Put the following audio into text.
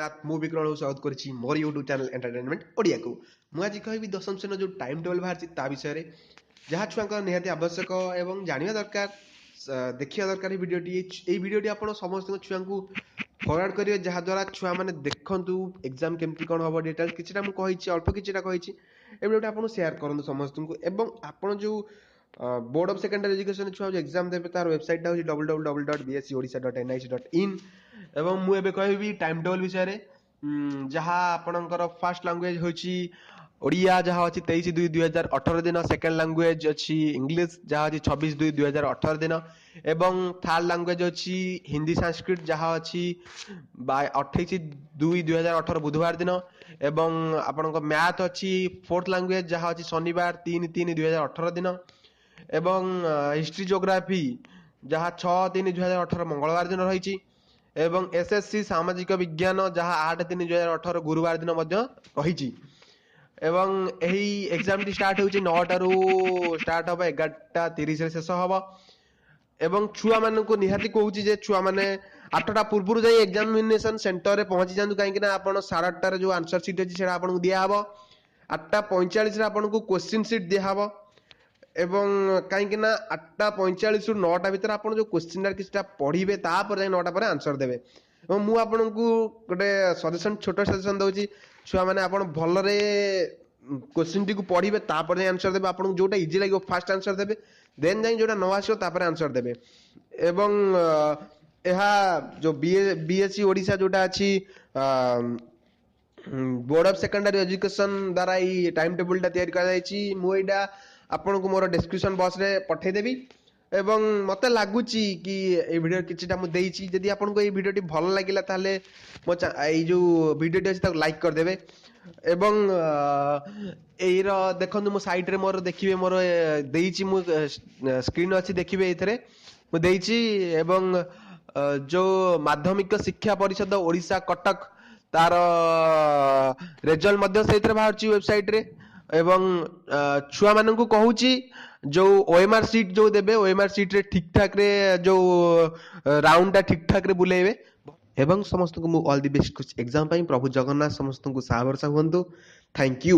जगन्नाथ मु विक्रम स्वागत करी मोर यूट्यूब चैनल एंटरटेनमेंट ओडिया को मुझे कहि दशम श्रेणी जो टाइम टेबल बाहर विषय में जहाँ छुआ निहाती आवश्यक एवं जाना दरकार देखा दरकार भिडियोटी आप समस्त छुआ को फरवर्ड करेंगे जहाद्वारा छुआ मैंने देखु एग्जाम केमती कौन हम डिटेल्स कि अल्प कि भिडियोटी आप सेयार करूँ समस्त को एवं आप जो बोर्ड ऑफ सेकेंडरी एजुकेशन छुआ जो एग्जाम देते तार वेबसाइट हूँ www.bscodisha.nic.in एवं मुझे कहबी टाइम टेबल विषय में जहाँ आपणकर फास्ट लैंग्वेज होची ओडिया जहाँ अच्छी 23/2/2018 दिन सेकेंड लैंग्वेज अच्छी इंग्लिश जहाँ अच्छी 26/2/2018 दिन एवं थर्ड लैंग्वेज अच्छी हिंदी संस्कृत जहाँ अच्छी 28/2/2018 बुधवार दिन एवं आपणक मैथ अच्छी फोर्थ लैंग्वेज जहाँ अच्छी शनिवार 3/3/2018 दिन एवं हिस्ट्री ज्योग्राफी जहाँ 6/3/2018 मंगलवार दिन रही एवं एसएससी सामाजिक विज्ञान जहाँ 8/3/2018 गुरुवार दिन रही एवं यही एग्जाम टी स्टार्ट होची 9टारू स्टार्ट हम 11:30 शेष हम एवं छुआ मान को निहाती कहूँ जे छुआ मैंने 8टा पूर्व जाए एग्जामिनेशन सेंटर में पहुंची जातु कहीं 8:30 जो आंसर सीट अच्छी आपको दिहब 8:45 आपको क्वेश्चन सीट दिहब एवं कहीं 8:45 ରୁ 9ଟା ଭିତରେ ଆପଣ जो क्वेश्चन किसी पढ़े तापर जाए 9टा पर आंसर देवे एवं मु आपन को गोटे सजेशन छोट सजेशन दउची छुआ माने आपण भलरे क्वेश्चन टी को पढ़े तापर जाए आंसर देवे आपन जोटा इजी लागियो फास्ट आंसर देवे देन जाए जोटा न आसो तापर आंसर देवे एवं एहा जो बीएससी ओडिशा जोटा अछि बोर्ड ऑफ सेकेंडरी एजुकेशन द्वारा ई टाइम टेबल टा तैयारी कर जायछि मु एडा आपन को मोर डिस्क्रिप्शन बॉक्स रे पठे देबी एवं मते लागुची कि ए वीडियो किछटा मु देइछि जदि आपन को ए वीडियोटी भल लागिला ताले मो ए जो वीडियोटी अछि ताको लाइक कर देबे एवं एई रो देखंतु मो साइड रे मोर देखिबे मोर देइछि मु स्क्रीन अछि देखिबे एथरे मु देइछि एवं जो माध्यमिक शिक्षा परिषद ओडिशा कटक तार रिजल्ट मध्य सेथरे बाहरची वेबसाइट रे एवं छुआ मान को कहूँ जो ओएमआर सीट जो देबे ओएमआर सीट रे ठीक ठाक रे जो राउंड टा ठीक ठाक रे बुलेबे एवं समस्त को मु ऑल द बेस्ट कुछ एग्जाम पाई प्रभु जगन्नाथ समस्त को साहभरसा हुंतु थैंक यू